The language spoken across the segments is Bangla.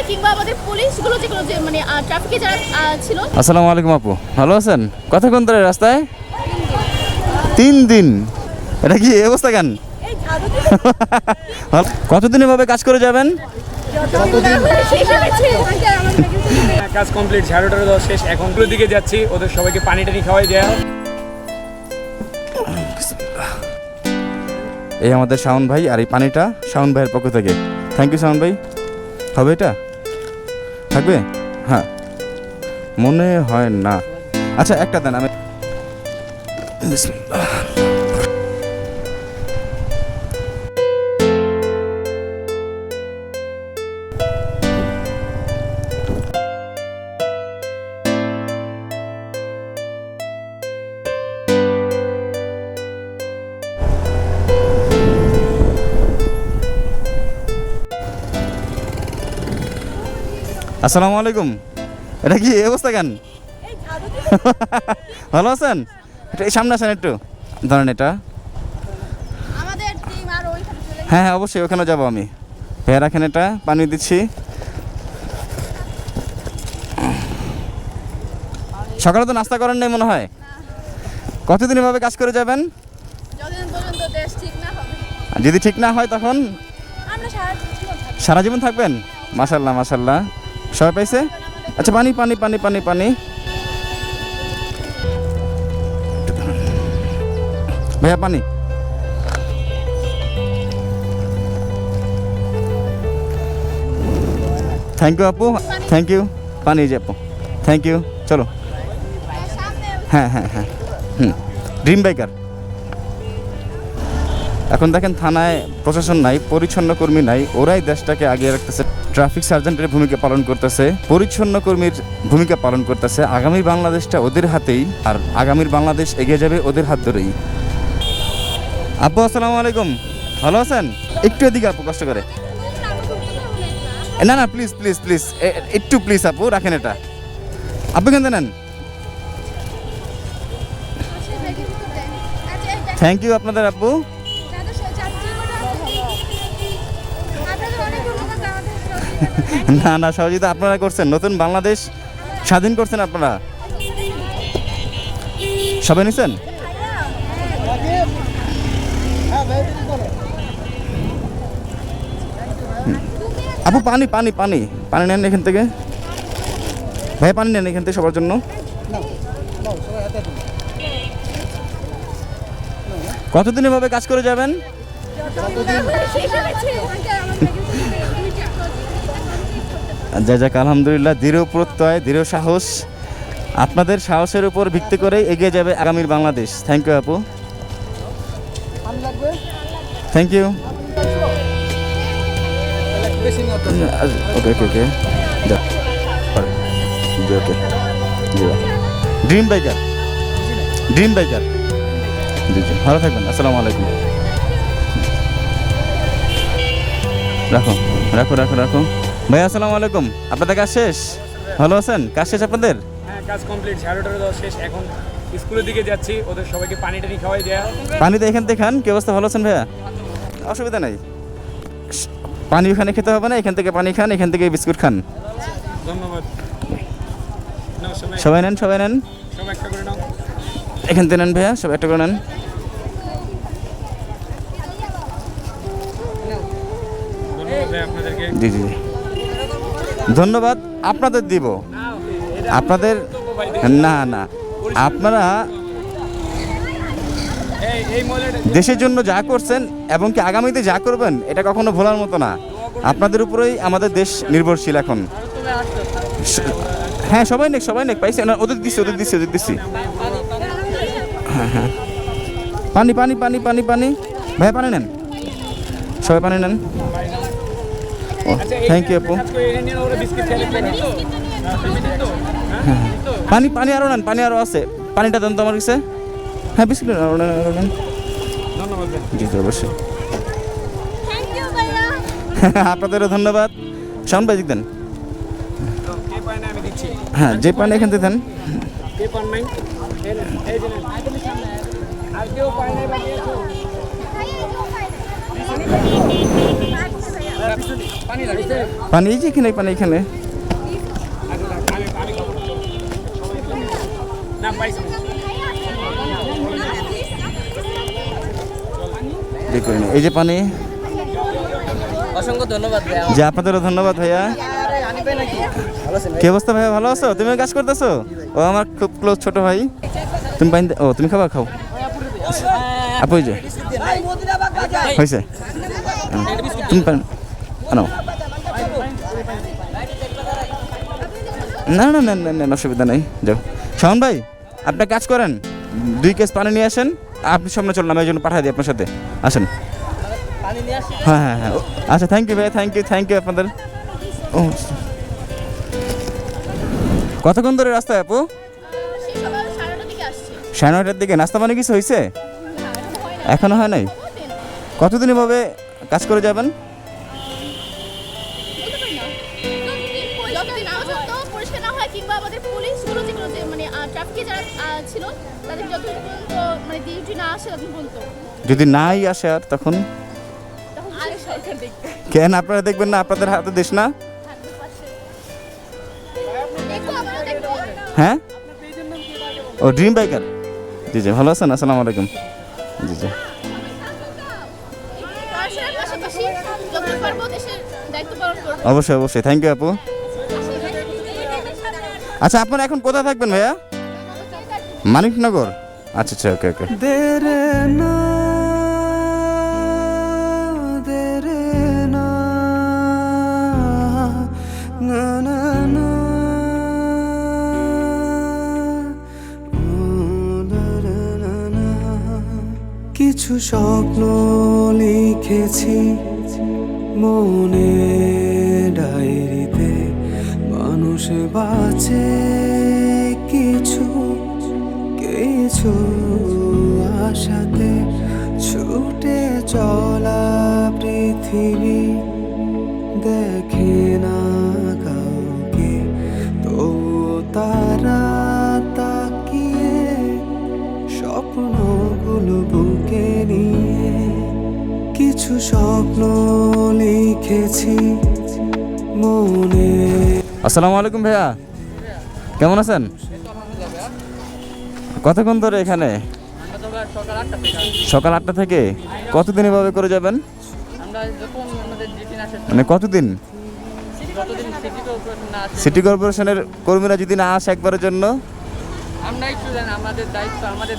কিংবা আমাদের পুলিশগুলো যেগুলো যে মানে ট্রাফিকে যারা ছিল। আসসালামু আলাইকুম আপু, ভালো আছেন? কতক্ষণ ধরে রাস্তায়? 3 দিন। এটা কি এই অবস্থা কেন? কতদিন এভাবে কাজ করে যাবেন? কাজ কমপ্লিট, 11:30 শেষ। এখন দিকে যাচ্ছি, ওদের সবাইকে পানি টানি খাওয়াই দেয়া। এই আমাদের শাওন ভাই, আর এই পানিটা শাওন ভাইয়ের পক্ষ থেকে। থ্যাংক ইউ শাওন ভাই। হবে এটা? থাকবে? হ্যাঁ, মনে হয় না। আচ্ছা একটা দেন, আমি বিসমিল্লাহ। আসসালামু আলাইকুম। এটা কি এই অবস্থা কেন? ভালো আছেন? এটা এই সামনে আসেন একটু, ধরেন এটা। হ্যাঁ হ্যাঁ অবশ্যই, ওখানে যাবো আমি। ভাইয়া রাখেন, এটা পানি দিচ্ছি। সকালে তো নাস্তা করেন নাই মনে হয়। কতদিন এভাবে কাজ করে যাবেন? যদি ঠিক না হয় তখন সারা জীবন থাকবেন? মাশাল্লাহ মাশাল্লাহ, সবাই পাইছে? আচ্ছা পানি পানি পানি পানি পানি ভাইয়া পানি। থ্যাংক ইউ আপু, থ্যাংক ইউ। পানি যে আপু, থ্যাংক ইউ। চলো। হ্যাঁ হ্যাঁ হ্যাঁ, ড্রিম বাইকার। এখন দেখেন থানায় প্রশাসন নাই, পরিচ্ছন্ন কর্মী নাই, ওরাই দেশটাকে আগিয়ে রাখতেছে। ট্রাফিক সার্জেন্টের ভূমিকা পালন করতেছে, পরিচ্ছন্ন কর্মীর ভূমিকা পালন করতেছে। আগামীর বাংলাদেশটা ওদের হাতেই, আর আগামীর বাংলাদেশ এগিয়ে যাবে ওদের হাত ধরেই। আপু আসসালামু আলাইকুম, ভালো আছেন? একটু এদিকে আপু, কষ্ট করে। না না প্লিজ প্লিজ প্লিজ, একটু প্লিজ আপু, রাখেন এটা। আপু কেন নেন? থ্যাংক ইউ আপনাদের আপু। না না, সহযোগিতা আপনারা করছেন, নতুন বাংলাদেশ স্বাধীন করছেন আপনারা। সবাই নিছেন? আপু পানি পানি পানি পানি নেন এখান থেকে। ভাই পানি নেন এখান থেকে সবার জন্য। কতদিন এভাবে কাজ করে যাবেন? যাক আলহামদুলিল্লাহ, দৃঢ় প্রত্যয়, দৃঢ় সাহস। আপনাদের সাহসের উপর ভিত্তি করে এগিয়ে যাবে আগামীর বাংলাদেশ। থ্যাংক ইউ আপু, thank you. Okay okay okay, okay. Dream biker, dream biker. জি জি, ভালো থাকবেন। আসসালামু আলাইকুম। রাখো রাখো রাখো রাখো। ভাই আসসালামু আলাইকুম, আপনাদের কাজ শেষ? ভালো আছেন? কাজ শেষ আপনাদের? হ্যাঁ, কাজ কমপ্লিট, 11:30 শেষ। এখন স্কুলের দিকে যাচ্ছি, ওদের সবাইকে পানি টানি খাওয়াই দেয়া। পানি তো এখান থেকে খান। কি অবস্থা, ভালো আছেন ভাইয়া? অসুবিধা নাই, পানি ওখানে খেতে হবে না, এখান থেকে পানি খান, এখান থেকে বিস্কুট খান। ধন্যবাদ। সবাই নেন, সবাই নেন, সবাই একটা করে নাও। এখান থেকে নেন ভাইয়া, সব একটা করে নেন। জি জি, ধন্যবাদ আপনাদের দিব। আপনাদের না না, আপনারা দেশের জন্য যা করছেন এবং কি আগামীতে যা করবেন, এটা কখনো ভোলার মতো না। আপনাদের উপরেই আমাদের দেশ নির্ভরশীল এখন। হ্যাঁ সবাই নেক, সবাই নেক, পাইছে না? ওদের দিচ্ছি ওদের দিচ্ছি ওদের দিচ্ছি। হ্যাঁ হ্যাঁ, পানি পানি পানি পানি পানি। ভাই পানি নেন, সবাই পানি নেন। ও থ্যাংক ইউ আপু। পানি পানি আরও নেন, পানি আরও আছে, পানিটা দেন তো আমার কাছে। হ্যাঁ বিস্কুট আরও নেন, আরও নেন। জি জি অবশ্যই। আপনাদেরও ধন্যবাদ। শাওন ভাই দেন। হ্যাঁ যে পানি এখান থেকে দেন। পানি লাগছে। পানি এই যে এখানে, পানি এখানে। না পাইছি। দেখুন এই যে পানি। অসংখ্য ধন্যবাদ ভাইয়া। যে আপনাদেরও ধন্যবাদ ভাইয়া। কি অবস্থা ভাইয়া, ভালো আছো? তুমিও কাজ করতেছো? ও আমার খুব ক্লোজ ছোট ভাই। তুমি পানি ও তুমি খাবা, খাও। আপু এই যে হয়েছে, তুমি পানি আনো। না না না না না অসুবিধা নেই, যাও। শাওন ভাই আপনি কাজ করেন, 2 কেস পানি নিয়ে আসেন। আপনি সামনে চলুন, আমি এই জন্য পাঠিয়ে দিই আপনার সাথে, আসেন। হ্যাঁ হ্যাঁ হ্যাঁ, আচ্ছা থ্যাংক ইউ ভাই, থ্যাংক ইউ আপনাদের। ও কতক্ষণ ধরে রাস্তায় আপু? সে সকাল 9:30 দিকে আসছে। 9:30টার দিকে। নাস্তা পানি কিছু হয়েছে? এখনো হয় নাই। বলতে কতদিন এভাবে কাজ করে যাবেন? পারি না। যতদিন পর্যন্ত পরিষ্কার না হয় কিংবা আমাদের পুলিশগুলো যেগুলো যে মানে ট্রাফিকে যারা ছিল তাদের যতদিন পর্যন্ত মানে ডিউটি না আসে ততদিন পর্যন্ত যদি নাই আসে আর তখন তখন সরকার দেখবে। কেন আপনারা দেখবেন না? আপনাদের হাতে দেশ না? দেখো আমরাও দেখবো। হ্যাঁ, ও ড্রিম বাইকার। জি জি, ভালো আছেন? আসসালামু আলাইকুম। জি জি, পড়াশোনার পাশাপাশি যতটুকু পারবো দেশের দায়িত্ব পালন করবো। অবশ্যই অবশ্যই, থ্যাংক ইউ আপু। আচ্ছা আপনারা এখন কোথায় থাকবেন ভাইয়া? মানিকনগর। আচ্ছা আচ্ছা, ওকে ওকে। কিছু স্বপ্ন লিখেছি মনে ডায়েরিতে, মানুষ বাঁচে কিছু কিছু আশাতে, ছুটে চলা পৃথিবী দেখে না কাউকে, তবুও তারা তাকিয়ে স্বপ্নগুলো বুকে নিয়ে। কিছু স্বপ্ন লিখেছি মনে। আসসালামু আলাইকুম ভাইয়া, কেমন আছেন? কতক্ষণ ধরে এখানে? সকাল 8টা থেকে। কতদিন এভাবে করে যাবেন? আমরা যখন আমাদের ডিউটি না শেষ মানে কতদিন? যতদিন সিটি কর্পোরেশন না আসে, সিটি কর্পোরেশনের কর্মীরা যদি না আসে একবারের জন্য? আমরা একটু জানি আমাদের দায়িত্ব, আমাদের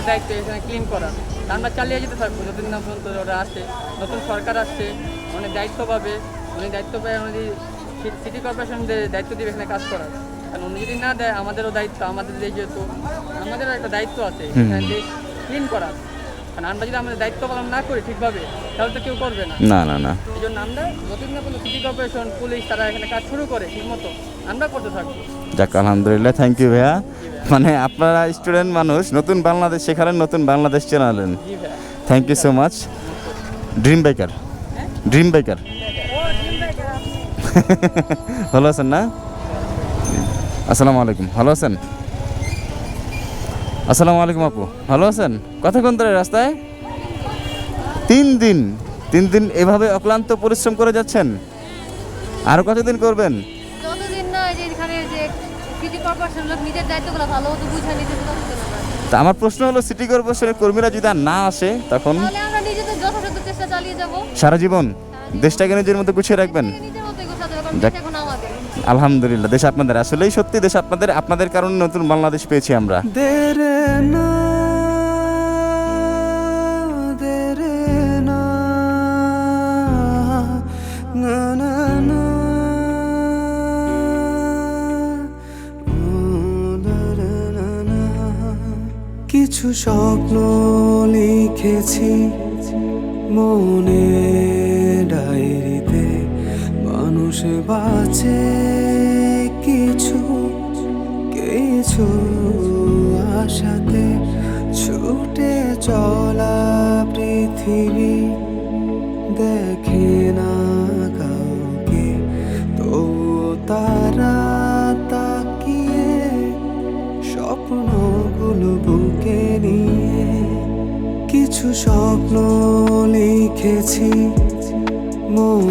দায়িত্ব এখানে ক্লিন করা। তা আমরা চালিয়ে যেতে থাকবো যতদিন না পর্যন্ত ওরা আসে। নতুন সরকার আসছে, অনেক দায়িত্ব পাবে, উনি দায়িত্ব পায়, উনি সিটি কর্পোরেশনদের দায়িত্ব দিবে এখানে কাজ করার। কারণ উনি যদি না দেয় আমাদেরও দায়িত্ব, আমাদের যেহেতু আমাদেরও একটা দায়িত্ব আছে এখানে ক্লিন করার। কারণ আমরা যদি আমাদের দায়িত্ব পালন না করি ঠিকভাবে তাহলে তো কেউ করবে না। না না না, এই জন্য আমরা যতদিন না পর্যন্ত সিটি কর্পোরেশন পুলিশ তারা এখানে কাজ শুরু করে ঠিক মতো আমরা করতে থাকবো। যাক আলহামদুলিল্লাহ, থ্যাংক ইউ ভাইয়া। মানে আপনারা স্টুডেন্ট মানুষ, নতুন বাংলাদেশ শেখালেন, নতুন বাংলাদেশ চেনালেন। জি ভাই, thank you so much. Dream biker, dream biker. ভালো আছেন না? আসসালামু আলাইকুম, ভালো আছেন? আসসালামু আলাইকুম আপু, ভালো আছেন? কতক্ষণ ধরে রাস্তায়? 3 দিন। 3 দিন এভাবে অক্লান্ত পরিশ্রম করে যাচ্ছেন? আরো কতদিন করবেন? যতদিন না যে এখানে যে সিটি কর্পোরেশন লোক নিজের দায়িত্বগুলো ভালো মতো বুঝে নিতে ততদিন আমরা। তা আমার প্রশ্ন হলো, সিটি কর্পোরেশনের কর্মীরা যদি আর না আসে তখন? তাহলে আমরা নিজেদের যথাযথ চেষ্টা চালিয়ে যাব। সারা জীবন দেশটাকে নিজের মতো গুছিয়ে রাখবেন? নিজের মতো গোছাতে হবে, কারণ যাক। দেশ এখন আমাদের। আলহামদুলিল্লাহ, দেশ আপনাদের, আসলেই সত্যি দেশ আপনাদের। আপনাদের কারণে নতুন বাংলাদেশ পেয়েছি আমরা। দেরে না দেরে না না না না ও দেরে না না। কিছু স্বপ্ন লিখেছি মনে ডায়েরিতে, মানুষ বাঁচে কিছু কিছু আশাতে, ছুটে চলা পৃথিবী দেখে না কাউকে, তবুও তারা তাকিয়ে স্বপ্নগুলো বুকে নিয়ে। কিছু স্বপ্ন লিখেছি মন